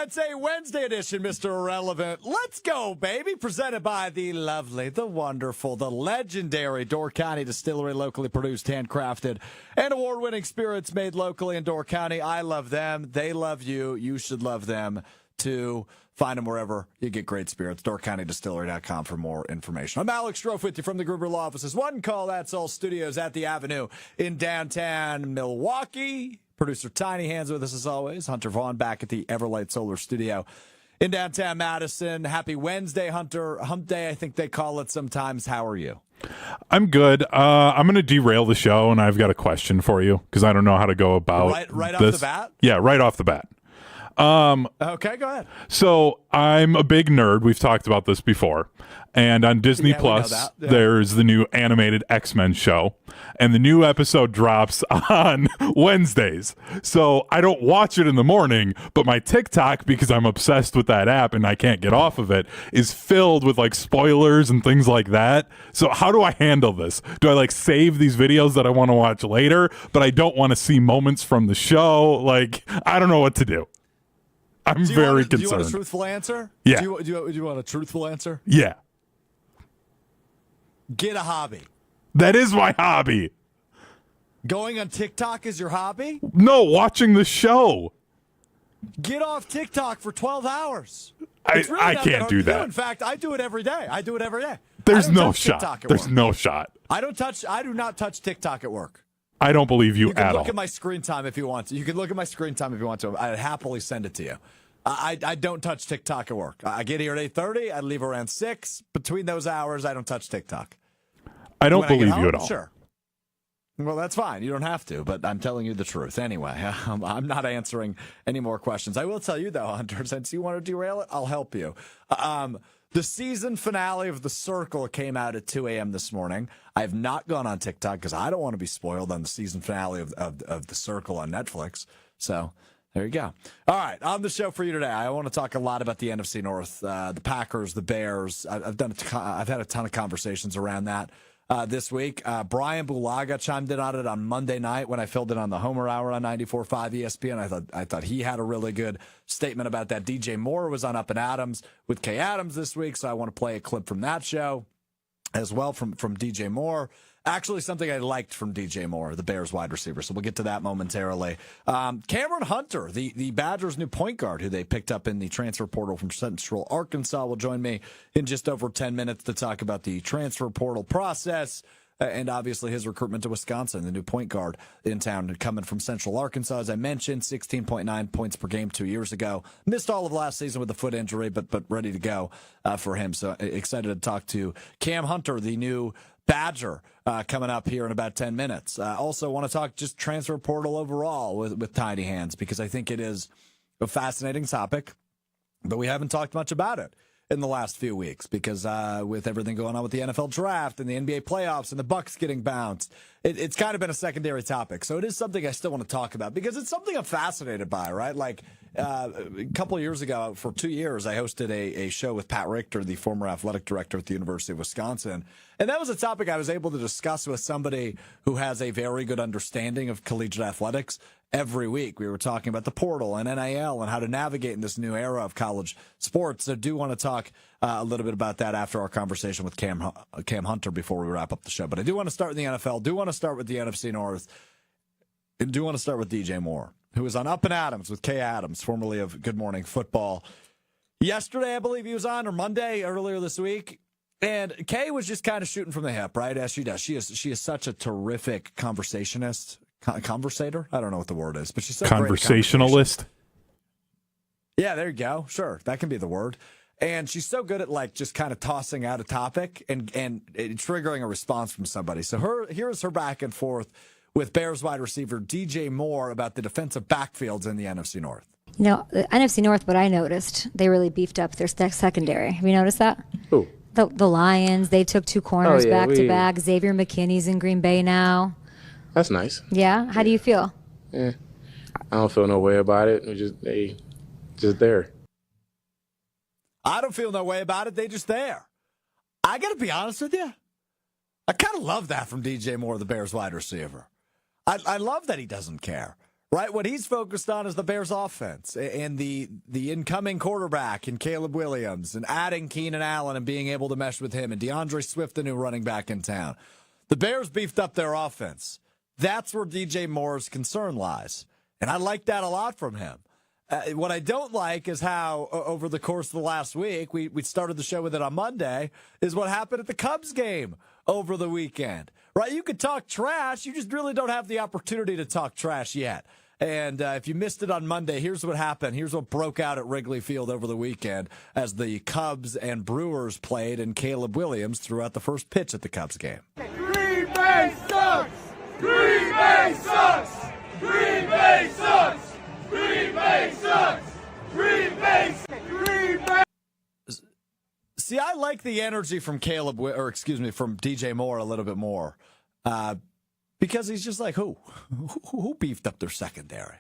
It's a Wednesday edition, Mr. Irrelevant. Let's go, baby. Presented by the lovely, the wonderful, the legendary Door County Distillery, locally produced, handcrafted, and award-winning spirits made locally in Door County. I love them. They love you. You should love them, too. Find them wherever you get great spirits. DoorCountyDistillery.com for more information. I'm Alex Strouf with you from the Gruber Law Offices. One call, that's all. Studios at the Avenue in downtown Milwaukee. Producer Tiny Hands with us as always. Hunter Vaughn back at the Everlight Solar Studio in downtown Madison. Happy Wednesday, Hunter. Hump Day, I think they call it sometimes. How are you? I'm good. I'm going to derail the show, and I've got a question for you because I don't know how to go about right this. Off the bat? Yeah, right off the bat. Okay, go ahead. So I'm a big nerd. We've talked about this before. And on Disney Plus, there's the new animated X-Men show. And the new episode drops on Wednesdays. So I don't watch it in the morning, but my TikTok, because I'm obsessed with that app and I can't get off of it, is filled with like spoilers and things like that. So how do I handle this? Do I like save these videos that I want to watch later, but I don't want to see moments from the show? Like, I don't know what to do. I'm very concerned. Do you want a truthful answer? Yeah. Do you want a truthful answer? Yeah. Get a hobby. That is my hobby. Going on TikTok is your hobby? No, watching the show. Get off TikTok for 12 hours. Really I can't do that. In fact, I do it every day. There's no shot. There's no shot. I do not touch TikTok at work. I don't believe you at all. You can look at my screen time if you want to. You can look at my screen time if you want to. I'd happily send it to you. I don't touch TikTok at work. I get here at 8:30. I leave around 6. Between those hours, I don't touch TikTok. I don't believe you at all. Sure. Well, that's fine. You don't have to, but I'm telling you the truth. Anyway, I'm not answering any more questions. I will tell you, though, Hunter, since you want to derail it, I'll help you. The season finale of The Circle came out at 2 a.m. this morning. I have not gone on TikTok because I don't want to be spoiled on the season finale of The Circle on Netflix. So there you go. All right, on the show for you today, I want to talk a lot about the NFC North, the Packers, the Bears. I've had a ton of conversations around that this week. Brian Bulaga chimed in on it on Monday night when I filled in on the Homer Hour on 94.5 ESPN. I thought he had a really good statement about that. DJ Moore was on Up and Adams with Kay Adams this week, so I want to play a clip from that show as well from DJ Moore. Actually, something I liked from DJ Moore, the Bears wide receiver. So we'll get to that momentarily. Camren Hunter, the Badgers' new point guard, who they picked up in the transfer portal from Central Arkansas, will join me in just over 10 minutes to talk about the transfer portal process and obviously his recruitment to Wisconsin, the new point guard in town coming from Central Arkansas. As I mentioned, 16.9 points per game 2 years ago. Missed all of last season with a foot injury, but ready to go for him. So excited to talk to Cam Hunter, the new Badger, coming up here in about 10 minutes. Also want to talk just transfer portal overall with Tiny Hands, because I think it is a fascinating topic, but we haven't talked much about it in the last few weeks because with everything going on with the NFL draft and the NBA playoffs and the Bucks getting bounced, it's kind of been a secondary topic. So it is something I still want to talk about because it's something I'm fascinated by, right? Like a couple of years ago, for 2 years, I hosted a show with Pat Richter, the former athletic director at the University of Wisconsin. And that was a topic I was able to discuss with somebody who has a very good understanding of collegiate athletics. Every week, we were talking about the portal and NIL and how to navigate in this new era of college sports. So I do want to talk a little bit about that after our conversation with Cam Hunter before we wrap up the show. But I do want to start in the NFL, do want to start with the NFC North, and do want to start with DJ Moore, who was on Up and Adams with Kay Adams, formerly of Good Morning Football. Yesterday, I believe he was on, or Monday, earlier this week. And Kay was just kind of shooting from the hip, right, as she does. She is such a terrific conversationist. Conversator? I don't know what the word is, but she's so conversationalist. Yeah, there you go. Sure, that can be the word. And she's so good at like just kind of tossing out a topic and triggering a response from somebody. So here's her back and forth with Bears wide receiver DJ Moore about the defensive backfields in the NFC North. You know, the NFC North, what I noticed, they really beefed up their secondary. Have you noticed that? Who? The Lions. They took 2 corners back to back. Xavier McKinney's in Green Bay now. That's nice. Yeah? How do you feel? Yeah. I don't feel no way about it. They just there. I don't feel no way about it. They just there. I got to be honest with you. I kind of love that from DJ Moore, the Bears wide receiver. I love that he doesn't care, right? What he's focused on is the Bears offense and the incoming quarterback and Caleb Williams and adding Keenan Allen and being able to mesh with him and DeAndre Swift, the new running back in town. The Bears beefed up their offense. That's where DJ Moore's concern lies. And I like that a lot from him. What I don't like is how, over the course of the last week, we started the show with it on Monday, is what happened at the Cubs game over the weekend. Right? You could talk trash. You just really don't have the opportunity to talk trash yet. And if you missed it on Monday, here's what happened. Here's what broke out at Wrigley Field over the weekend as the Cubs and Brewers played and Caleb Williams threw out the first pitch at the Cubs game. Green Bay sucks! Green Bay sucks! Green Bay sucks! Green Bay sucks! Green Bay sucks! Green Bay. See, I like the energy from from DJ Moore a little bit more. Because he's just like, who beefed up their secondary?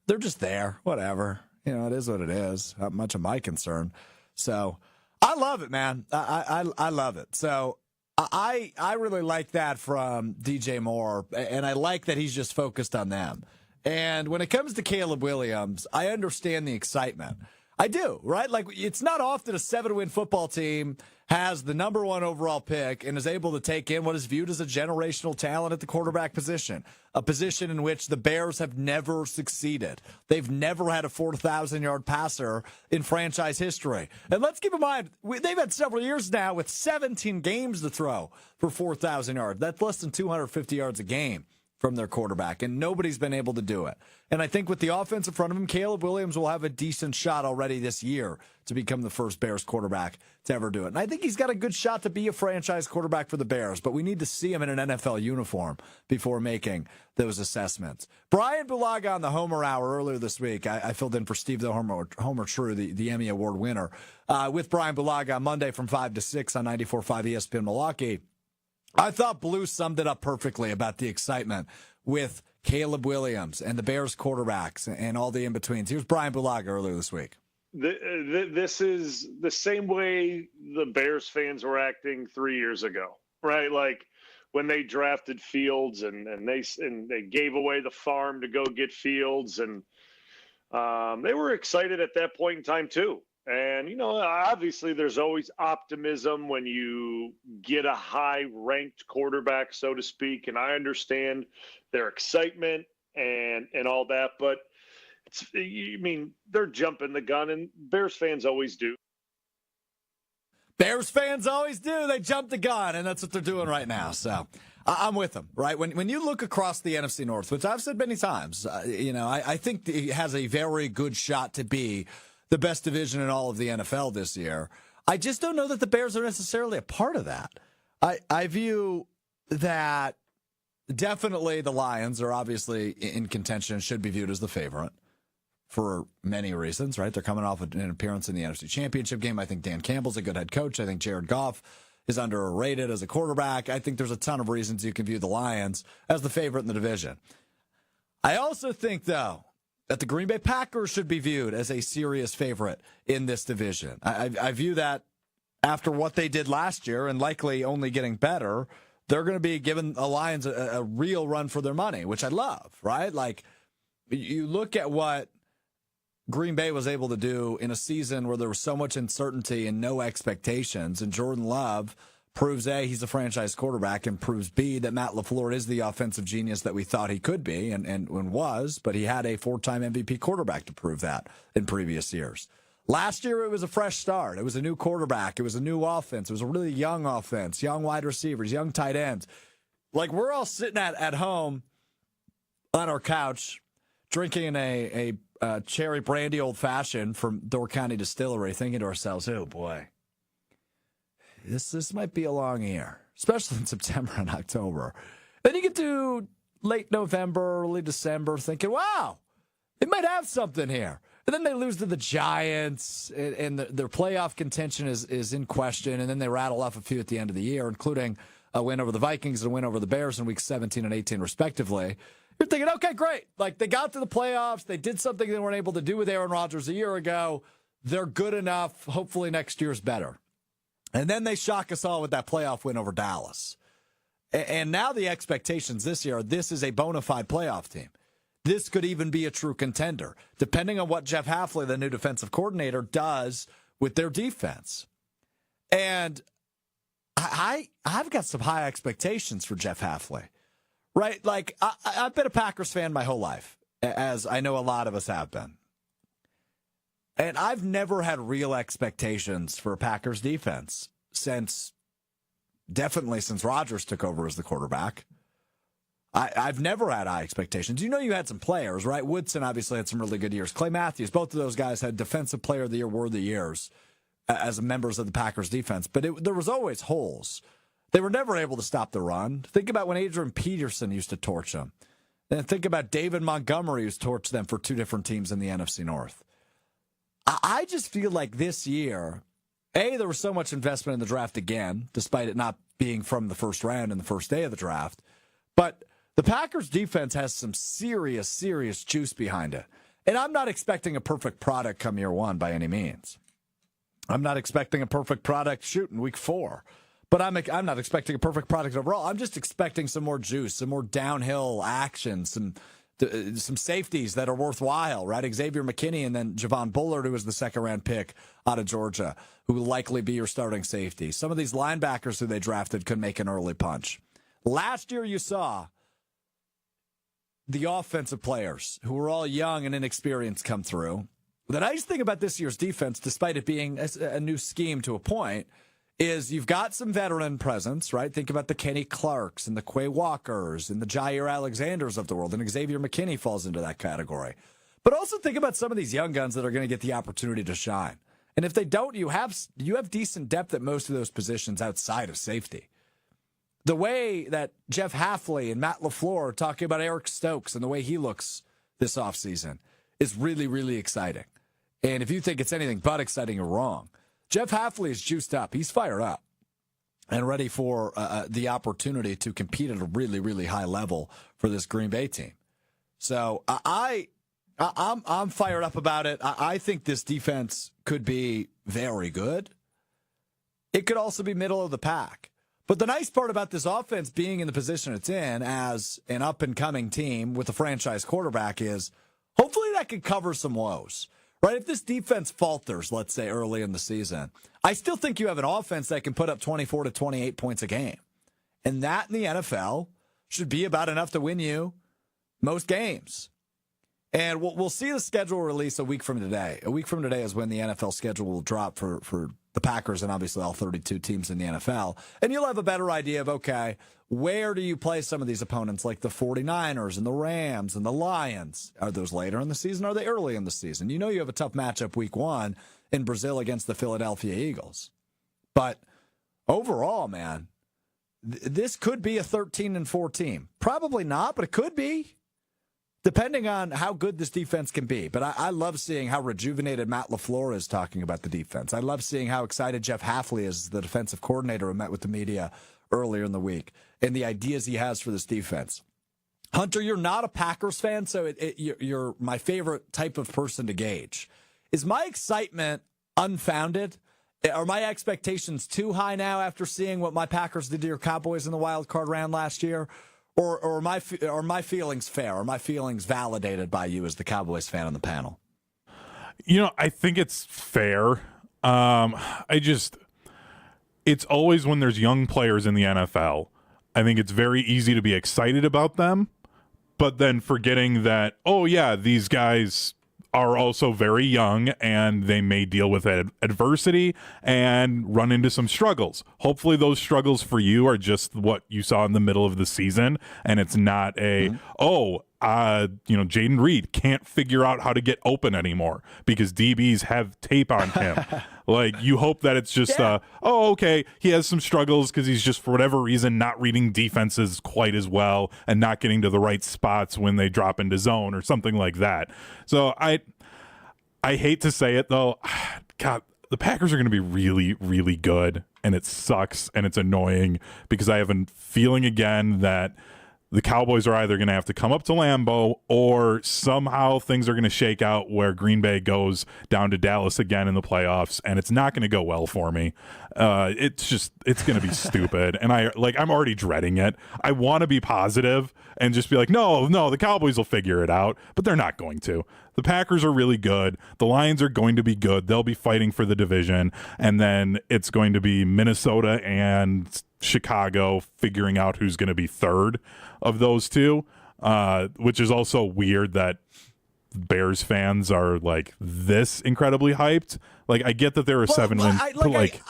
They're just there, whatever. You know, it is what it is. Not much of my concern. So I love it, man. I love it. So I really like that from DJ Moore, and I like that he's just focused on them. And when it comes to Caleb Williams, I understand the excitement. I do, right? Like, it's not often a 7-win football team has the number 1 overall pick and is able to take in what is viewed as a generational talent at the quarterback position, a position in which the Bears have never succeeded. They've never had a 4,000-yard passer in franchise history. And let's keep in mind, they've had several years now with 17 games to throw for 4,000 yards. That's less than 250 yards a game from their quarterback, and nobody's been able to do it. And I think with the offense in front of him, Caleb Williams will have a decent shot already this year to become the first Bears quarterback to ever do it. And I think he's got a good shot to be a franchise quarterback for the Bears, but we need to see him in an NFL uniform before making those assessments. Brian Bulaga on the Homer Hour earlier this week. I filled in for Steve the Homer True, the Emmy Award winner, with Brian Bulaga on Monday from 5 to 6 on 94.5 ESPN Milwaukee. I thought Blue summed it up perfectly about the excitement with Caleb Williams and the Bears quarterbacks and all the in-betweens. Here's Brian Bulaga earlier this week. This is the same way the Bears fans were acting 3 years ago, right? Like when they drafted Fields and they gave away the farm to go get Fields, and they were excited at that point in time too. And, you know, obviously there's always optimism when you get a high-ranked quarterback, so to speak. And I understand their excitement and all that. But, they're jumping the gun, and Bears fans always do. Bears fans always do. They jump the gun, and that's what they're doing right now. So I'm with them, right? When you look across the NFC North, which I've said many times, I think it has a very good shot to be the best division in all of the NFL this year. I just don't know that the Bears are necessarily a part of that. I view that definitely the Lions are obviously in contention and should be viewed as the favorite for many reasons, right? They're coming off an appearance in the NFC Championship game. I think Dan Campbell's a good head coach. I think Jared Goff is underrated as a quarterback. I think there's a ton of reasons you can view the Lions as the favorite in the division. I also think, though, that the Green Bay Packers should be viewed as a serious favorite in this division. I view that after what they did last year and likely only getting better, they're going to be giving the Lions a real run for their money, which I love, right? Like, you look at what Green Bay was able to do in a season where there was so much uncertainty and no expectations, and Jordan Love proves A, he's a franchise quarterback, and proves B, that Matt LaFleur is the offensive genius that we thought he could be and was, but he had a 4-time MVP quarterback to prove that in previous years. Last year, it was a fresh start. It was a new quarterback. It was a new offense. It was a really young offense, young wide receivers, young tight ends. Like, we're all sitting at home on our couch drinking a cherry brandy old-fashioned from Door County Distillery, thinking to ourselves, oh, boy, This might be a long year, especially in September and October. Then you get to late November, early December, thinking, wow, they might have something here. And then they lose to the Giants, and their playoff contention is in question, and then they rattle off a few at the end of the year, including a win over the Vikings and a win over the Bears in weeks 17 and 18, respectively. You're thinking, okay, great. Like, they got to the playoffs. They did something they weren't able to do with Aaron Rodgers a year ago. They're good enough. Hopefully next year's better. And then they shock us all with that playoff win over Dallas. And now the expectations this year are this is a bona fide playoff team. this could even be a true contender, depending on what Jeff Hafley, the new defensive coordinator, does with their defense. And I've got some high expectations for Jeff Hafley, right? Like, I've been a Packers fan my whole life, as I know a lot of us have been. And I've never had real expectations for a Packers defense definitely since Rodgers took over as the quarterback. I've never had high expectations. You know, you had some players, right? Woodson obviously had some really good years. Clay Matthews, both of those guys had Defensive Player of the Year worthy years as members of the Packers defense. But there was always holes. They were never able to stop the run. Think about when Adrian Peterson used to torch them. And think about David Montgomery, who's torched them for two different teams in the NFC North. I just feel like this year, there was so much investment in the draft again, despite it not being from the first round and the first day of the draft. But the Packers defense has some serious, serious juice behind it. And I'm not expecting a perfect product come year one by any means. I'm not expecting a perfect product shoot in week 4. But I'm not expecting a perfect product overall. I'm just expecting some more juice, some more downhill action, some safeties that are worthwhile, right? Xavier McKinney and then Javon Bullard, who was the second-round pick out of Georgia, who will likely be your starting safety. Some of these linebackers who they drafted could make an early punch. Last year you saw the offensive players who were all young and inexperienced come through. The nice thing about this year's defense, despite it being a new scheme to a point, is you've got some veteran presence, right? Think about the Kenny Clarks and the Quay Walkers and the Jair Alexanders of the world, and Xavier McKinney falls into that category. But also think about some of these young guns that are going to get the opportunity to shine. And if they don't, you have decent depth at most of those positions outside of safety. The way that Jeff Hafley and Matt LaFleur are talking about Eric Stokes and the way he looks this offseason is really, really exciting. And if you think it's anything but exciting, you're wrong. Jeff Hafley is juiced up. He's fired up and ready for the opportunity to compete at a really, really high level for this Green Bay team. So I'm fired up about it. I think this defense could be very good. It could also be middle of the pack. But the nice part about this offense being in the position it's in as an up-and-coming team with a franchise quarterback is hopefully that could cover some woes. Right? If this defense falters, let's say, early in the season, I still think you have an offense that can put up 24 to 28 points a game. And that in the NFL should be about enough to win you most games. And we'll see the schedule release a week from today. A week from today is when the NFL schedule will drop for the Packers and obviously all 32 teams in the NFL. And you'll have a better idea of, okay, where do you play some of these opponents like the 49ers and the Rams and the Lions? Are those later in the season? Are they early in the season? You know you have a tough matchup week 1 in Brazil against the Philadelphia Eagles. But overall, man, this could be a 13-4 team. Probably not, but it could be, depending on how good this defense can be. But I love seeing how rejuvenated Matt LaFleur is talking about the defense. I love seeing how excited Jeff Hafley is, the defensive coordinator who met with the media earlier in the week, and the ideas he has for this defense. Hunter, you're not a Packers fan, so you're my favorite type of person to gauge. Is my excitement unfounded? Are my expectations too high now after seeing what my Packers did to your Cowboys in the wild card round last year? Or are my feelings fair? Are my feelings validated by you as the Cowboys fan on the panel? You know, I think it's fair. It's always when there's young players in the NFL, I think it's very easy to be excited about them, but then forgetting that, oh yeah, these guys are also very young and they may deal with adversity and run into some struggles. Hopefully those struggles for you are just what you saw in the middle of the season, and it's not Jaden Reed can't figure out how to get open anymore because DBs have tape on him. Like, you hope that it's just, okay, he has some struggles because he's just, for whatever reason, not reading defenses quite as well and not getting to the right spots when they drop into zone or something like that. So I hate to say it, though. God, the Packers are going to be really, really good, and it sucks, and it's annoying because I have a feeling again that the Cowboys are either going to have to come up to Lambeau, or somehow things are going to shake out where Green Bay goes down to Dallas again in the playoffs, and it's not going to go well for me. It's going to be stupid, and I'm already dreading it. I want to be positive and just be like, no, the Cowboys will figure it out, but they're not going to. The Packers are really good. The Lions are going to be good. They'll be fighting for the division, and then it's going to be Minnesota and Chicago figuring out who's going to be third of those two, which is also weird that Bears fans are like this incredibly hyped. Like, I get that they're a 7-win, but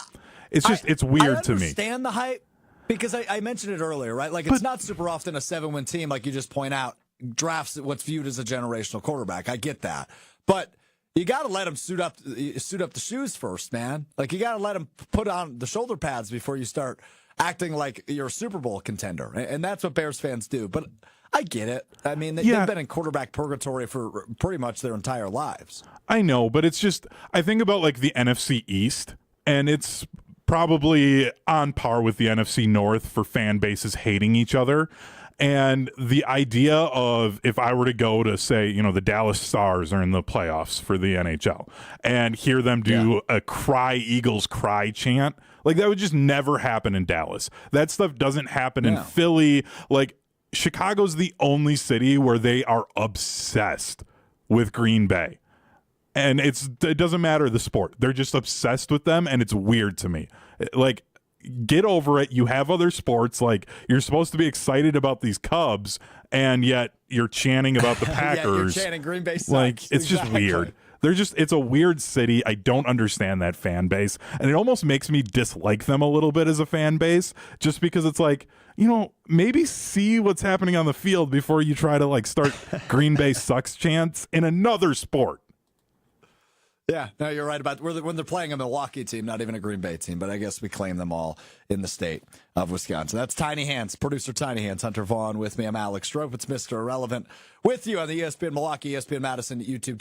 it's weird to me. I understand the hype because I mentioned it earlier, right? Like, it's not super often a 7-win team, like you just point out, drafts what's viewed as a generational quarterback. I get that, but you got to let them suit up the shoes first, man. Like, you got to let them put on the shoulder pads before you start acting like you're a Super Bowl contender. And that's what Bears fans do. But I get it. I mean, they've been in quarterback purgatory for pretty much their entire lives. I know, but it's just, I think about like the NFC East, and it's probably on par with the NFC North for fan bases hating each other. And the idea of, if I were to go to, say, the Dallas Stars are in the playoffs for the NHL and hear them do a cry Eagles cry chant, like, that would just never happen in Dallas. That stuff doesn't happen in Philly. Like, Chicago's the only city where they are obsessed with Green Bay. And it doesn't matter the sport. They're just obsessed with them, and it's weird to me. Like, get over it. You have other sports. Like, you're supposed to be excited about these Cubs, and yet you're chanting about the Packers. You're chanting Green Bay sucks. Like, it's just weird. It's a weird city. I don't understand that fan base, and it almost makes me dislike them a little bit as a fan base, just because it's like, maybe see what's happening on the field before you try to like start Green Bay sucks chants in another sport. Yeah, no, you're right about when they're playing a Milwaukee team, not even a Green Bay team, but I guess we claim them all in the state of Wisconsin. That's Tiny Hands, producer Tiny Hands, Hunter Vaughn with me. I'm Alex Strouf. It's Mr. Irrelevant with you on the ESPN Milwaukee, ESPN Madison YouTube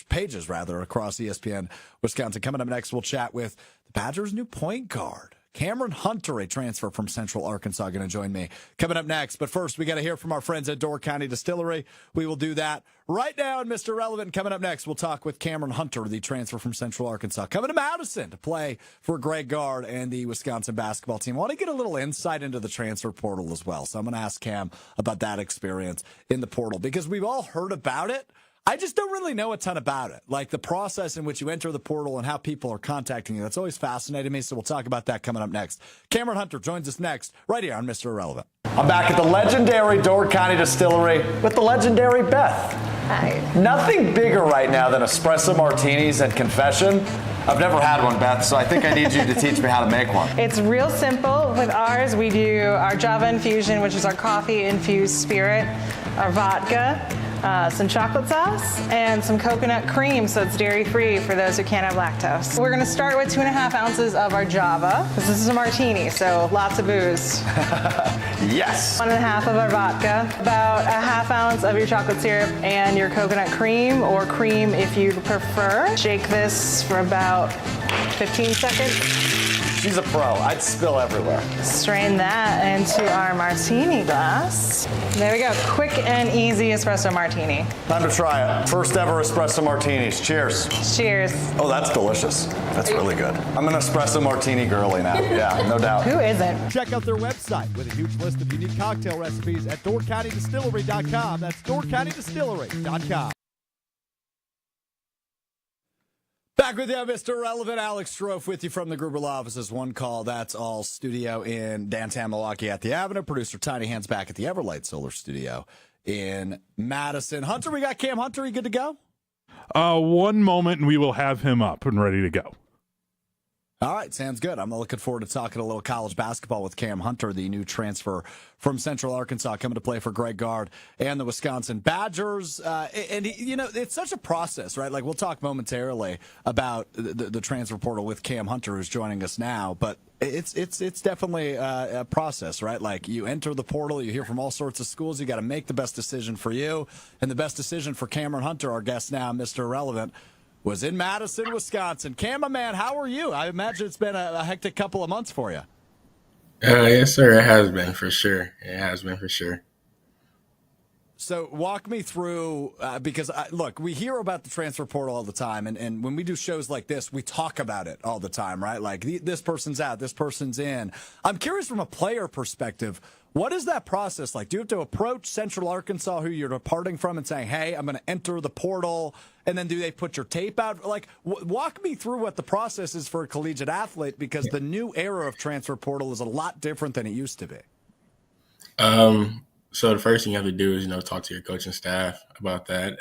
pages across ESPN Wisconsin. Coming up next, we'll chat with the Badgers' new point guard, Camren Hunter, a transfer from Central Arkansas, going to join me coming up next. But first, we got to hear from our friends at Door County Distillery. We will do that right now in Mr. Relevant. Coming up next, we'll talk with Camren Hunter, the transfer from Central Arkansas, coming to Madison to play for Greg Gard and the Wisconsin basketball team. I want to get a little insight into the transfer portal as well. So I'm going to ask Cam about that experience in the portal, because we've all heard about it. I just don't really know a ton about it. Like the process in which you enter the portal and how people are contacting you. That's always fascinated me, so we'll talk about that coming up next. Camren Hunter joins us next, right here on Mr. Irrelevant. I'm back at the legendary Door County Distillery with the legendary Beth. Hi. Nothing bigger right now than espresso martinis and confession. I've never had one, Beth, so I think I need you to teach me how to make one. It's real simple. With ours, we do our Java infusion, which is our coffee-infused spirit, our vodka, some chocolate sauce, and some coconut cream, so it's dairy-free for those who can't have lactose. We're going to start with 2.5 ounces of our Java, because this is a martini, so lots of booze. Yes. 1.5 of our vodka, about 1/2 ounce of your chocolate syrup and your coconut cream, or cream if you prefer. Shake this for about 15 seconds. She's a pro. I'd spill everywhere. Strain that into our martini glass. There we go. Quick and easy espresso martini. Time to try it. First ever espresso martinis. Cheers. Cheers. Oh, that's delicious. That's really good. I'm an espresso martini girly now. Yeah, no doubt. Who isn't? Check out their website with a huge list of unique cocktail recipes at DoorCountyDistillery.com. That's DoorCountyDistillery.com. Back with you, Mr. Relevant. Alex Strouf with you from the Gruber Law Offices. One Call, That's All studio in downtown Milwaukee at the Avenue. Producer Tiny Hands back at the Everlight Solar Studio in Madison. Hunter, we got Cam Hunter. You good to go? One moment, and we will have him up and ready to go. All right, sounds good. I'm looking forward to talking a little college basketball with Cam Hunter, the new transfer from Central Arkansas, coming to play for Greg Gard and the Wisconsin Badgers. And it's such a process, right? Like, we'll talk momentarily about the transfer portal with Cam Hunter, who's joining us now. But it's definitely a process, right? Like, you enter the portal, you hear from all sorts of schools. You got to make the best decision for you, and the best decision for Camren Hunter, our guest now, Mr. Relevant, was in Madison, Wisconsin. Cam, my man, how are you? I imagine it's been a hectic couple of months for you. Yes, sir. It has been for sure. So walk me through, because, look, we hear about the transfer portal all the time, and when we do shows like this, we talk about it all the time, right? Like, this person's out, this person's in. I'm curious from a player perspective, what is that process like? Do you have to approach Central Arkansas, who you're departing from, and saying, hey, I'm going to enter the portal, and then do they put your tape out? Like, walk me through what the process is for a collegiate athlete, because the new era of transfer portal is a lot different than it used to be. So the first thing you have to do is, talk to your coaching staff about that.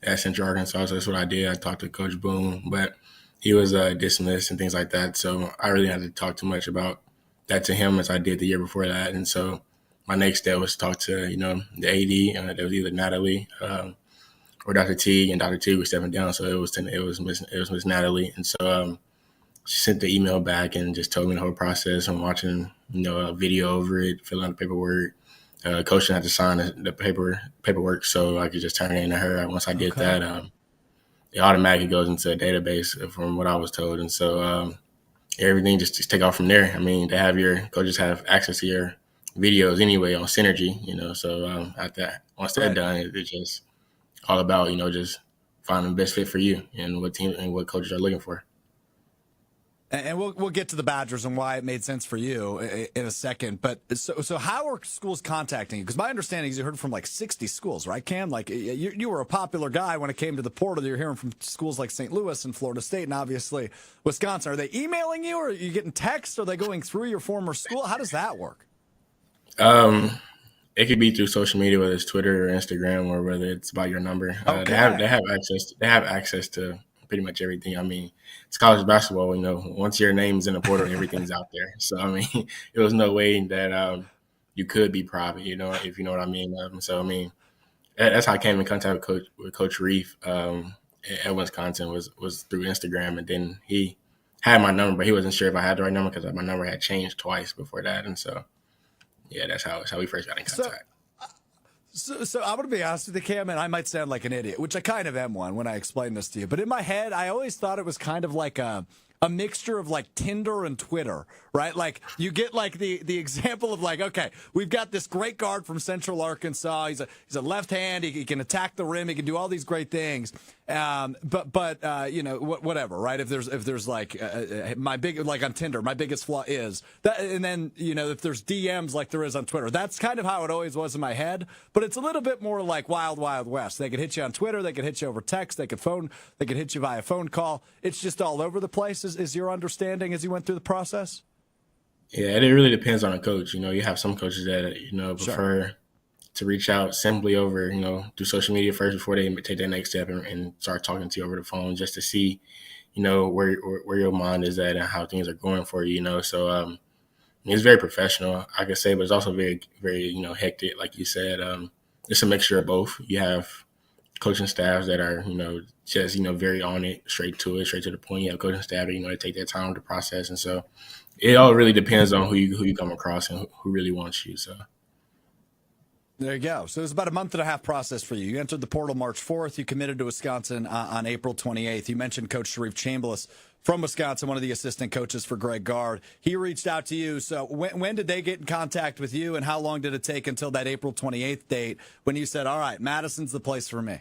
At Central Arkansas, so that's what I did. I talked to Coach Boone, but he was dismissed and things like that. So I really had to talk too much about that to him as I did the year before that. And so my next step was to talk to, the AD. That was either Natalie or Dr. Teague, and Dr. Teague was stepping down. So it was Miss Natalie. And so she sent the email back and just told me the whole process. I'm watching, a video over it, filling out the paperwork. Coach had to sign the paperwork so I could just turn it into her. Once I did that, it automatically goes into a database from what I was told. And so everything just take off from there. I mean, coaches have access to your videos anyway on Synergy, so once they're done, it's just all about, just finding the best fit for you and what team and what coaches are looking for. And we'll get to the Badgers and why it made sense for you in a second. But so how are schools contacting you? Because my understanding is you heard from like 60 schools, right, Cam? Like you were a popular guy when it came to the portal. You're hearing from schools like St. Louis and Florida State and obviously Wisconsin. Are they emailing you, or are you getting texts? Are they going through your former school? How does that work? It could be through social media, whether it's Twitter or Instagram, or whether it's about your number. They have access to pretty much everything. I mean, it's college basketball. Once your name's in the portal, everything's out there. So I mean, there was no way that you could be private. If you know what I mean. So I mean, that's how I came in contact with Coach Reef at Wisconsin was through Instagram, and then he had my number, but he wasn't sure if I had the right number because my number had changed twice before that, and so yeah, that's how we first got in contact. So I'm going to be honest with you, Cam, and I might sound like an idiot, which I kind of am one when I explain this to you. But in my head, I always thought it was kind of like a mixture of like Tinder and Twitter, right? Like you get like the example of like, okay, we've got this great guard from Central Arkansas. He's a left hand. He can attack the rim. He can do all these great things. But whatever, right? If there's like like on Tinder, my biggest flaw is that, and then if there's DMs like there is on Twitter, that's kind of how it always was in my head. But it's a little bit more like Wild Wild West. They could hit you on Twitter, they could hit you over text, they could hit you via phone call. It's just all over the place. Is your understanding as you went through the process? Yeah, it really depends on a coach. You have some coaches that prefer to reach out simply over, through social media first before they take that next step and start talking to you over the phone just to see, where your mind is at and how things are going for you, So it's very professional, I could say, but it's also very, very, hectic, like you said. It's a mixture of both. You have coaching staffs that are, just, very on it, straight to the point. You have coaching staff that, they take their time to process. And so it all really depends on who you come across and who really wants you, so. There you go. So it was about a month and a half process for you. You entered the portal March 4th. You committed to Wisconsin on April 28th. You mentioned Coach Strouf Learned from Wisconsin, one of the assistant coaches for Greg Gard. He reached out to you. So when did they get in contact with you, and how long did it take until that April 28th date when you said, all right, Madison's the place for me?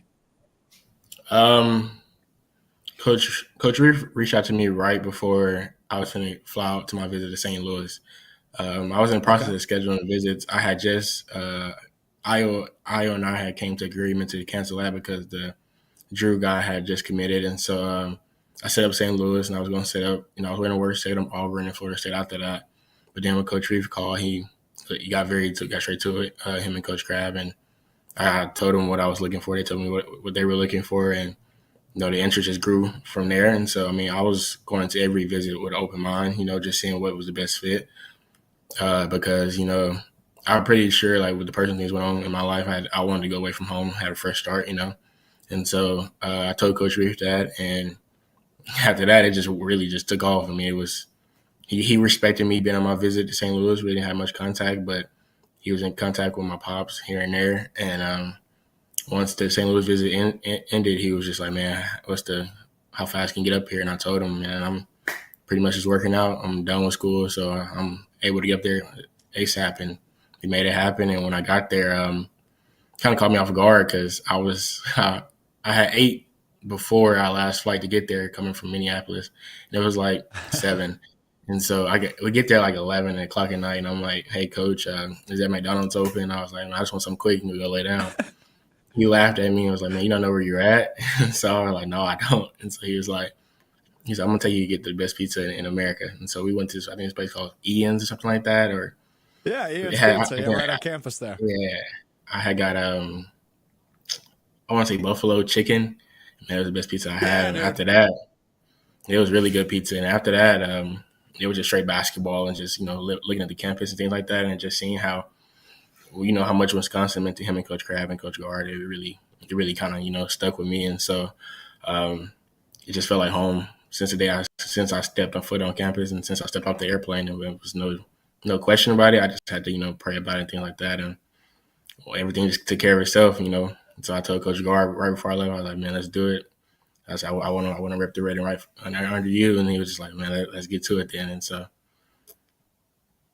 Coach Reef reached out to me right before I was going to fly out to my visit to St. Louis. I was in the process of scheduling visits. I had just Io and I had came to agreement to cancel that because the Drew guy had just committed. And so I set up St. Louis, and I was going to set up, I was going to work, set up Auburn and Florida State after that. But then when Coach Reef called, he got straight to it, him and Coach Crab. And I told them what I was looking for. They told me what they were looking for. And, the interest just grew from there. And so, I was going to every visit with an open mind, just seeing what was the best fit. Because, I'm pretty sure, like, with the personal things went on in my life, I wanted to go away from home, had a fresh start, And so I told Coach Reef that, and after that, it just really just took off. It was he respected me being on my visit to St. Louis. We didn't have much contact, but he was in contact with my pops here and there. And once the St. Louis visit ended, he was just like, man, how fast can you get up here? And I told him, man, I'm pretty much just working out. I'm done with school, so I'm able to get up there ASAP. And he made it happen. And when I got there, kind kind of caught me off guard because I had 8 before our last flight to get there, coming from Minneapolis, and it was like 7. And so we get there like 11 o'clock at night, and I'm like, "Hey, coach, is that McDonald's open?" I was like, "I just want something quick and we go lay down." He laughed at me and was like, "Man, you don't know where you're at?" So I was like, "No, I don't." And so he was like, "I'm gonna take you to get the best pizza in America." And so we went to, I think, this place called Ian's or something like that, or Ian's Pizza, right on campus there. Yeah, I had got I want to say buffalo chicken. And that was the best pizza I had. And after that, it was really good pizza. And after that, it was just straight basketball and just, looking at the campus and things like that, and just seeing how, how much Wisconsin meant to him and Coach Crab and Coach Gard. It really kind of, stuck with me. And so it just felt like home since I stepped on foot on campus and since I stepped off the airplane. And there was no question about it. I just had to, pray about it and things like that. And everything just took care of itself, And so I told Coach Gard right before I left, I was like, "Man, let's do it." I said, I want to rep the red and right under you. And he was just like, "Man, let's get to it then." And so,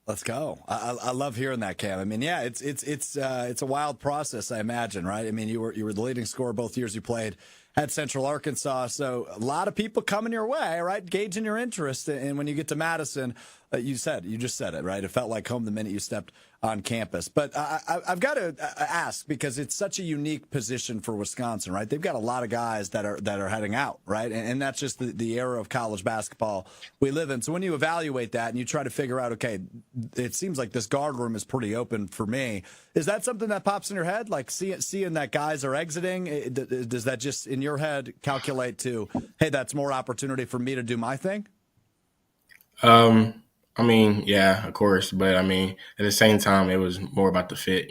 let's go. I love hearing that, Cam. I mean, yeah, it's a wild process, I imagine, right? I mean, you were the leading scorer both years you played at Central Arkansas, so a lot of people coming your way, right? Gauging your interest, and when you get to Madison, you just said it, right? It felt like home the minute you stepped on campus. But I've got to ask, because it's such a unique position for Wisconsin, right? They've got a lot of guys that are heading out, right? And that's just the era of college basketball we live in. So when you evaluate that and you try to figure out, okay, it seems like this guard room is pretty open for me. Is that something that pops in your head? Like seeing that guys are exiting, does that just in your head calculate to, hey, that's more opportunity for me to do my thing? I mean, yeah, of course. But, I mean, at the same time, it was more about the fit,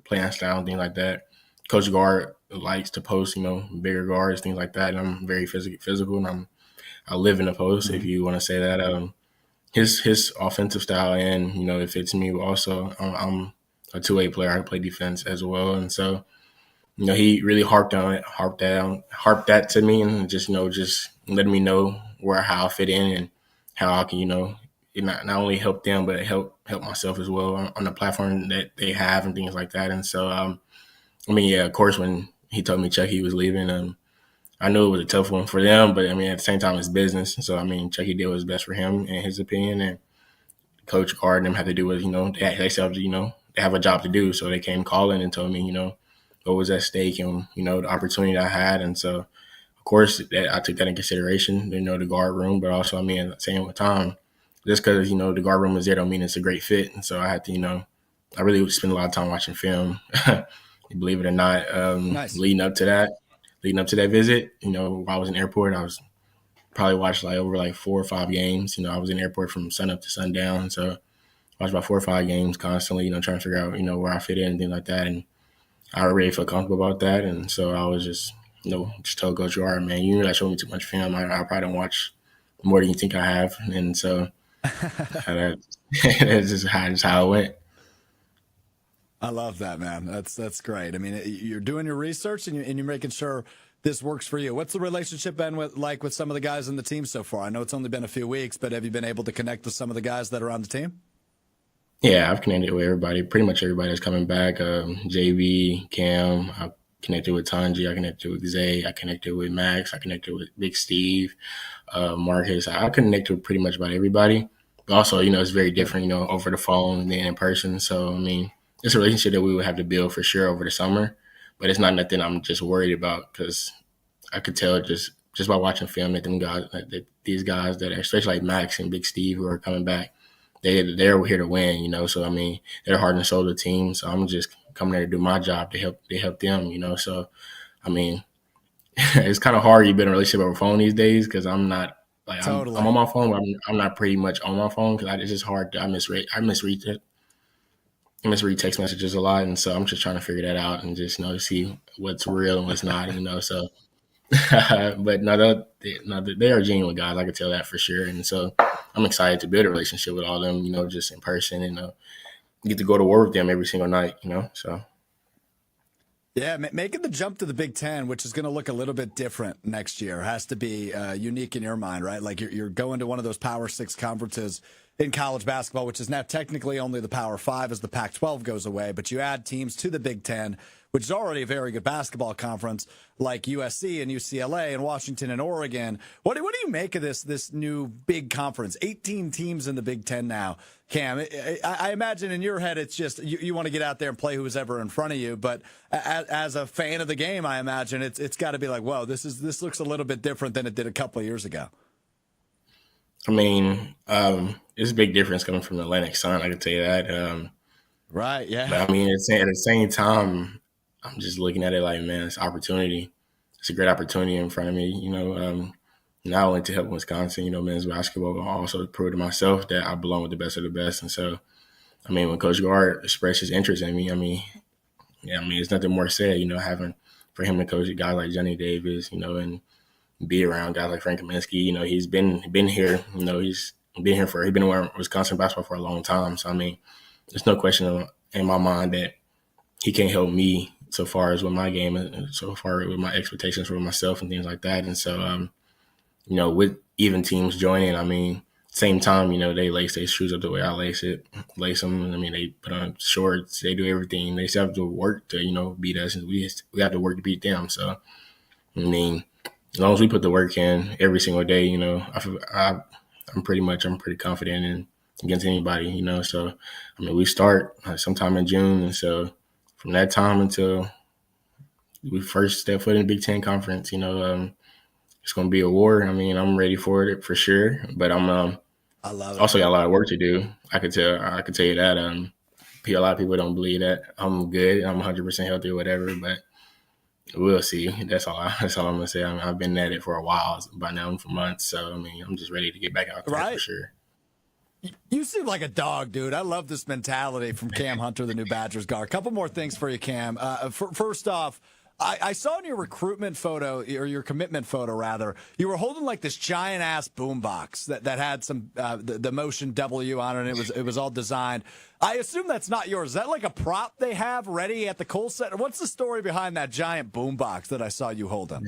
playing style and things like that. Coach Gard likes to post, bigger guards, things like that. And I'm very physical, and I live in the post, if you want to say that. His offensive style, and, it fits me also. I'm a two-way player. I can play defense as well. And so, he really harped that to me, and just letting me know how I fit in and how I can, not only help them, but help myself as well on the platform that they have and things like that. And so, I mean, yeah, of course, when he told me Chucky was leaving, I knew it was a tough one for them, but I mean, at the same time, it's business. So, I mean, Chucky did what was best for him in his opinion, and Coach Gard and them had to do what, they have a job to do. So they came calling and told me, what was at stake and, the opportunity I had. And so, of course, I took that in consideration, the guard room, but also, I mean, at the same time, just because, the guard room is there don't mean it's a great fit. And so I had to, I really spend a lot of time watching film, believe it or not, nice. leading up to that visit. While I was in the airport, I was probably watched over 4 or 5 games. I was in the airport from sun up to sundown. So I watched about 4 or 5 games constantly, trying to figure out, where I fit in and things like that. And I really feel comfortable about that. And so I was just told Coach Gard, "Man, you showed me too much film. I probably don't watch more than you think I have." And so that's just how it went. I love that, man. That's great. I mean, you're doing your research and you're making sure this works for you. What's the relationship been with some of the guys on the team so far? I know it's only been a few weeks, but have you been able to connect with some of the guys that are on the team? Yeah, I've connected with everybody. Pretty much everybody that's coming back. JB, Cam, I connected with Tanji. I connected with Zay. I connected with Max. I connected with Big Steve, Marcus. I connected with pretty much about everybody. But also, it's very different, over the phone than in person. So, I mean, it's a relationship that we would have to build for sure over the summer. But it's not nothing I'm just worried about, because I could tell just by watching film that these guys that are, especially like Max and Big Steve, who are coming back, they're here to win, So, I mean, they're heart and soul of the team. So I'm just coming there to do my job to help them, So, I mean, it's kind of hard. You've been in a relationship over phone these days, because I'm not. Totally. I'm on my phone, but I'm not pretty much on my phone, because it's just hard. I misread text messages a lot, and so I'm just trying to figure that out and just see what's real and what's not. So, but no, they are genuine guys. I can tell that for sure, and so I'm excited to build a relationship with all of them. Just in person, and get to go to war with them every single night. So. Yeah, making the jump to the Big Ten, which is going to look a little bit different next year, has to be unique in your mind, right? Like you're going to one of those Power 6 conferences in college basketball, which is now technically only the Power 5 as the Pac-12 goes away, but you add teams to the Big Ten, which is already a very good basketball conference, like USC and UCLA and Washington and Oregon. What do you make of this new big conference? 18 teams in the Big Ten now, Cam. I imagine in your head it's just you want to get out there and play who's ever in front of you, but as a fan of the game, I imagine it's got to be like, whoa, this looks a little bit different than it did a couple of years ago. I mean, it's a big difference coming from the Atlantic Sun, I can tell you that. Right, yeah. But I mean, at the same time, I'm just looking at it like, man, it's opportunity. It's a great opportunity in front of me, not only to help Wisconsin, men's basketball, but also to prove to myself that I belong with the best of the best. And so, I mean, when Coach Gard expressed his interest in me, there's nothing more said, having for him to coach a guy like Johnny Davis, and be around guys like Frank Kaminsky. He's been here. He's been wearing Wisconsin basketball for a long time. So I mean, there's no question in my mind that he can't help me so far as with my game and so far with my expectations for myself and things like that. And so, with even teams joining, I mean, same time, they lace their shoes up the way I lace them. I mean, they put on shorts, they do everything. They still have to work to, beat us, and we have to work to beat them. So, I mean, as long as we put the work in every single day, I'm pretty confident in against anybody, So, I mean, we start sometime in June, and so from that time until we first step foot in the Big Ten Conference, it's going to be a war. I mean, I'm ready for it for sure, but I love it. Also got a lot of work to do. I could tell you that. A lot of people don't believe that I'm good. I'm 100% healthy or whatever, but we'll see. That's all I'm gonna say. I mean, I've been at it for a while, by now for months. So I mean, I'm just ready to get back out there for sure. You seem like a dog, dude. I love this mentality from Cam Hunter, the new Badgers guard. A couple more things for you, Cam. First off, I saw in your recruitment photo, or your commitment photo, rather, you were holding like this giant ass boombox that had some the motion W on it. And it was all designed. I assume that's not yours. Is that like a prop they have ready at the Kohl Center? What's the story behind that giant boombox that I saw you holding?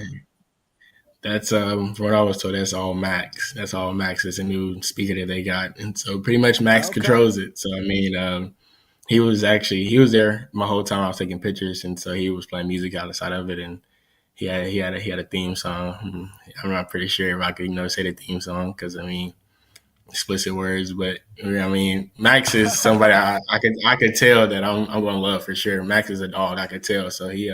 That's from what I was told. That's all Max. That's all Max. It's a new speaker that they got, and so pretty much Max controls it. So I mean, he was there my whole time I was taking pictures, and so he was playing music out the side of it, and he had a theme song. I'm not pretty sure if I could say the theme song because I mean explicit words, but I mean Max is somebody I could tell that I'm going to love for sure. Max is a dog, I could tell. So he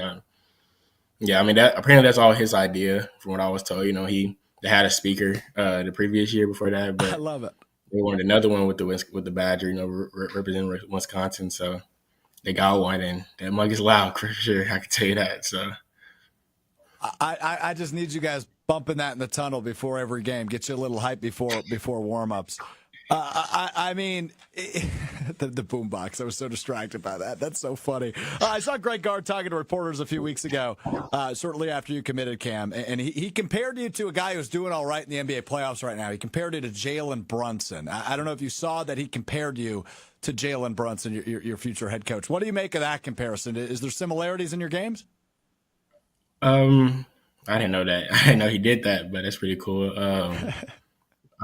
yeah, I mean that apparently that's all his idea from what I was told. They had a speaker the previous year before that, but I love it. They wanted another one with the Badger, representing Wisconsin. So they got one, and that mug is loud for sure. I can tell you that. So I just need you guys bumping that in the tunnel before every game. Get you a little hype before warm-ups. I mean, the boombox. I was so distracted by that. That's so funny. I saw Greg Gard talking to reporters a few weeks ago, shortly after you committed, Cam, and he compared you to a guy who's doing all right in the NBA playoffs right now. He compared you to Jalen Brunson. I don't know if you saw that he compared you to Jalen Brunson, your future head coach. What do you make of that comparison? Is there similarities in your games? I didn't know that. I didn't know he did that, but that's pretty cool.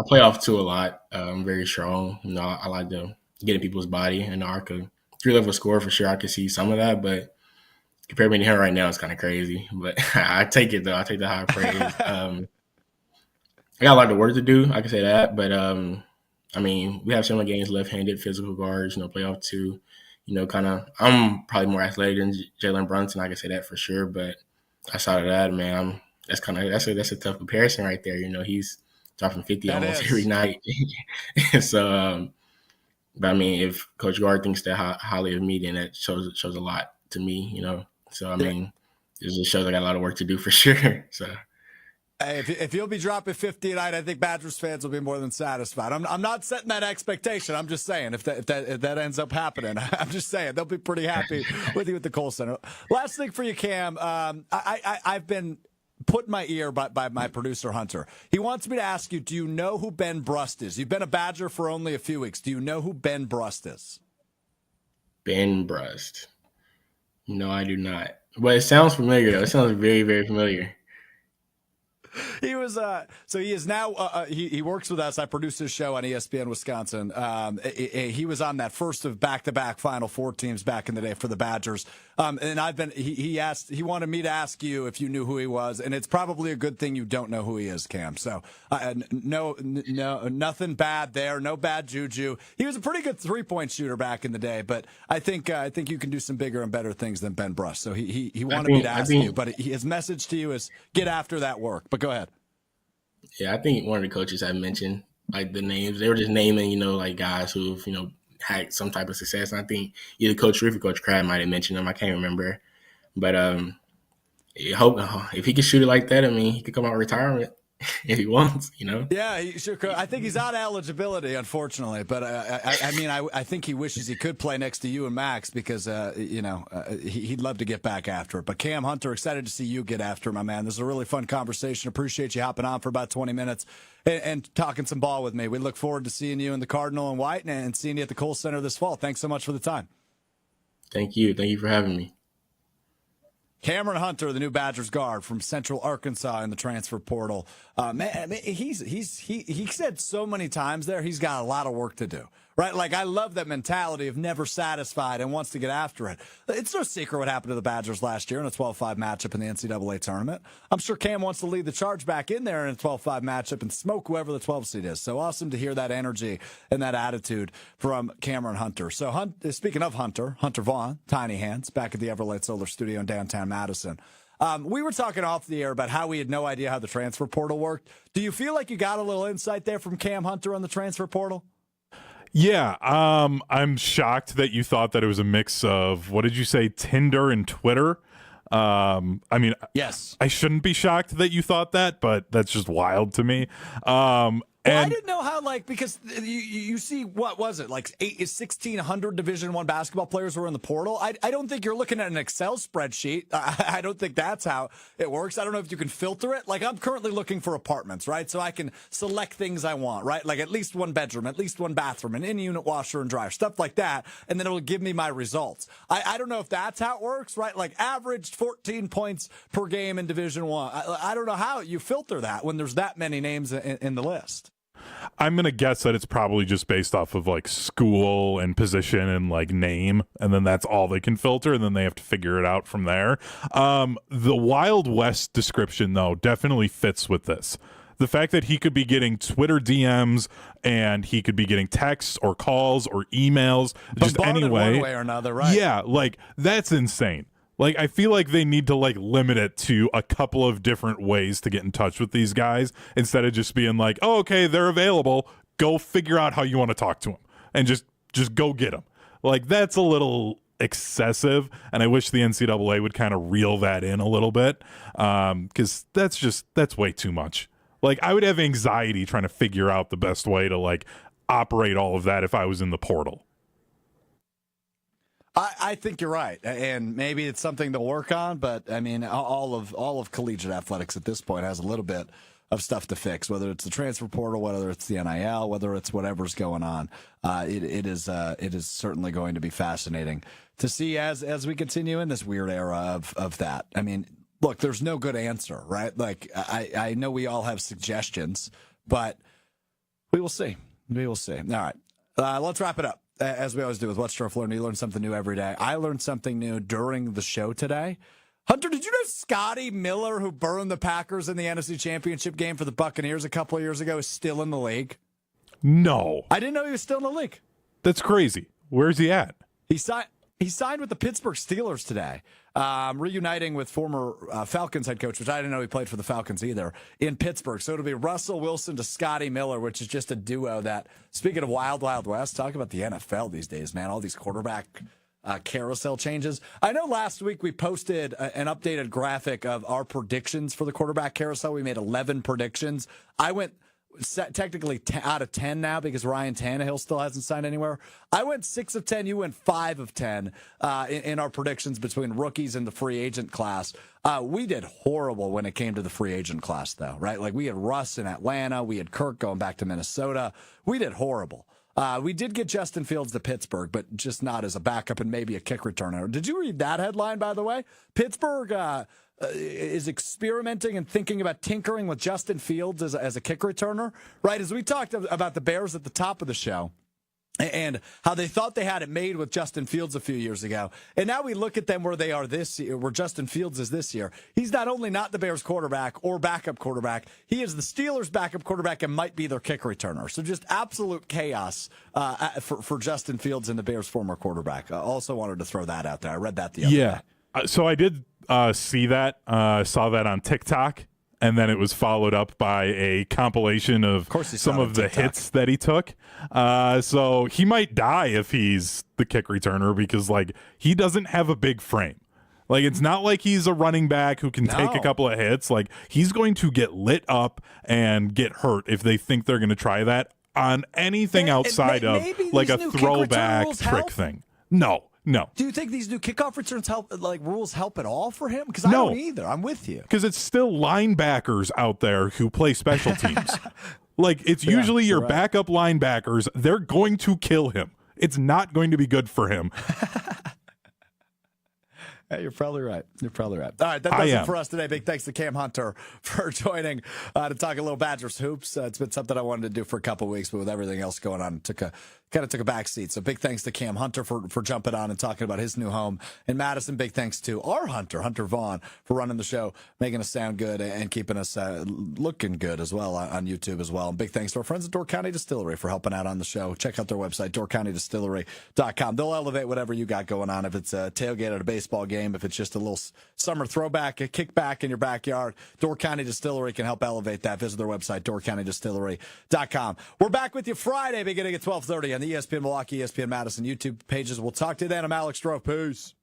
I play off two a lot. I'm very strong. I like to get in people's body, and I could 3-level score for sure. I could see some of that, but compared me to him right now, it's kind of crazy. But I take it though. I take the high praise. I got a lot of work to do. I can say that, but I mean, we have similar games, left-handed, physical guards. Play off two. I'm probably more athletic than Jalen Brunson. I can say that for sure. But outside of that, man, that's a tough comparison right there. He's dropping 50 almost every night. So, but I mean, if Coach Gard thinks that highly of me, then that shows a lot to me, So, I mean, it just shows I got a lot of work to do for sure. So, hey, if you'll be dropping 50 tonight, I think Badgers fans will be more than satisfied. I'm not setting that expectation. I'm just saying if that ends up happening, I'm just saying they'll be pretty happy with you at the Kohl Center. Last thing for you, Cam. I've been put in my ear by my producer, Hunter. He wants me to ask you, do you know who Ben Brust is? You've been a Badger for only a few weeks. Do you know who Ben Brust is? Ben Brust. No, I do not. But it sounds familiar, though. It sounds very, very familiar. He was so he is now he works with us. I produce his show on ESPN Wisconsin. He was on that first of back-to-back Final Four teams back in the day for the Badgers. And I've been he wanted me to ask you if you knew who he was, and it's probably a good thing you don't know who he is, Cam. So no, nothing bad there, no bad juju. He was a pretty good 3-point shooter back in the day, but I think you can do some bigger and better things than Ben Brush. So he wanted me to ask you, but his message to you is get after that work. But go ahead. Yeah, I think one of the coaches had mentioned like the names. They were just naming, like guys who've, had some type of success. And I think either Coach Reef or Coach Crab might have mentioned them. I can't remember. But I hope if he could shoot it like that, he could come out of retirement if he wants, Yeah, he sure could. I think he's out of eligibility, unfortunately. But I think he wishes he could play next to you and Max because, he'd love to get back after it. But Cam Hunter, excited to see you get after it, my man. This is a really fun conversation. Appreciate you hopping on for about 20 minutes and talking some ball with me. We look forward to seeing you in the Cardinal and White and seeing you at the Kohl Center this fall. Thanks so much for the time. Thank you. Thank you for having me. Camren Hunter, the new Badgers guard from Central Arkansas in the transfer portal. He said so many times there he's got a lot of work to do, right? Like, I love that mentality of never satisfied and wants to get after it. It's no secret what happened to the Badgers last year in a 12-5 matchup in the NCAA tournament. I'm sure Cam wants to lead the charge back in there in a 12-5 matchup and smoke whoever the 12 seed is. So awesome to hear that energy and that attitude from Camren Hunter. So speaking of Hunter Vaughn, Tiny Hands, back at the Everlight Solar Studio in downtown Madison. We were talking off the air about how we had no idea how the transfer portal worked. Do you feel like you got a little insight there from Cam Hunter on the transfer portal? Yeah, I'm shocked that you thought that it was a mix of, what did you say, Tinder and Twitter? Yes. I shouldn't be shocked that you thought that, but that's just wild to me. I didn't know how, because you see, what was it, 1,600 Division I basketball players were in the portal? I don't think you're looking at an Excel spreadsheet. I don't think that's how it works. I don't know if you can filter it. I'm currently looking for apartments, right? So I can select things I want, right? Like at least one bedroom, at least one bathroom, an in-unit washer and dryer, stuff like that, and then it will give me my results. I don't know if that's how it works, right? Averaged 14 points per game in Division I. I don't know how you filter that when there's that many names in the list. I'm going to guess that it's probably just based off of school and position and name, and then that's all they can filter, and then they have to figure it out from there. The Wild West description, though, definitely fits with this. The fact that he could be getting Twitter DMs and he could be getting texts or calls or emails, just anyway. One way or another, right? Yeah, that's insane. I feel like they need to limit it to a couple of different ways to get in touch with these guys instead of just being oh, okay, they're available. Go figure out how you want to talk to them and just go get them. That's a little excessive, and I wish the NCAA would kind of reel that in a little bit because that's way too much. I would have anxiety trying to figure out the best way to operate all of that if I was in the portal. I think you're right, and maybe it's something to work on. But all of collegiate athletics at this point has a little bit of stuff to fix. Whether it's the transfer portal, whether it's the NIL, whether it's whatever's going on, it is certainly going to be fascinating to see as we continue in this weird era of that. Look, there's no good answer, right? I know we all have suggestions, but we will see. We will see. All right, let's wrap it up. As we always do with What's Strouf Learned, you learn something new every day. I learned something new during the show today. Hunter, did you know Scotty Miller, who burned the Packers in the NFC Championship game for the Buccaneers a couple of years ago, is still in the league? No. I didn't know he was still in the league. That's crazy. Where's he at? He signed with the Pittsburgh Steelers today, reuniting with former Falcons head coach, which I didn't know he played for the Falcons either, in Pittsburgh. So it'll be Russell Wilson to Scotty Miller, which is just a duo that, speaking of Wild Wild West, talk about the NFL these days, man, all these quarterback carousel changes. I know last week we posted an updated graphic of our predictions for the quarterback carousel. We made 11 predictions. I went technically out of 10 now because Ryan Tannehill still hasn't signed anywhere. I went 6 of 10. You went 5 of 10 in our predictions between rookies and the free agent class. We did horrible when it came to the free agent class, though, right? We had Russ in Atlanta. We had Kirk going back to Minnesota. We did horrible. We did get Justin Fields to Pittsburgh, but just not as a backup and maybe a kick returner. Did you read that headline, by the way? Pittsburgh is experimenting and thinking about tinkering with Justin Fields as a kick returner, right? As we talked about the Bears at the top of the show, and how they thought they had it made with Justin Fields a few years ago. And now we look at them where they are this year, where Justin Fields is this year. He's not only not the Bears quarterback or backup quarterback, he is the Steelers backup quarterback and might be their kick returner. So just absolute chaos for Justin Fields and the Bears' former quarterback. I also wanted to throw that out there. I read that the other day. So I did see that, saw that on TikTok. And then it was followed up by a compilation of some of the hits that he took. So he might die if he's the kick returner because, like, he doesn't have a big frame. Like, it's not like he's a running back who can take a couple of hits. Like, he's going to get lit up and get hurt if they think they're going to try that on anything outside of, like, a throwback trick thing. No. Do you think these new kickoff returns rules help at all for him? Because I don't either. I'm with you. Because it's still linebackers out there who play special teams. Like, it's usually your backup linebackers. They're going to kill him. It's not going to be good for him. Hey, you're probably right. All right, that does it for us today. Big thanks to Cam Hunter for joining to talk a little Badgers hoops. It's been something I wanted to do for a couple of weeks, but with everything else going on, kind of took a back seat. So big thanks to Cam Hunter for jumping on and talking about his new home in Madison. Big thanks to our Hunter Vaughn, for running the show, making us sound good and keeping us looking good as well on YouTube as well. And big thanks to our friends at Door County Distillery for helping out on the show. Check out their website, doorcountydistillery.com. They'll elevate whatever you got going on. If it's a tailgate at a baseball game, if it's just a little summer throwback, a kickback in your backyard, Door County Distillery can help elevate that. Visit their website, doorcountydistillery.com. We're back with you Friday beginning at 12:30 on the ESPN Milwaukee, ESPN Madison YouTube pages. We'll talk to you then. I'm Alex Strouf. Peace.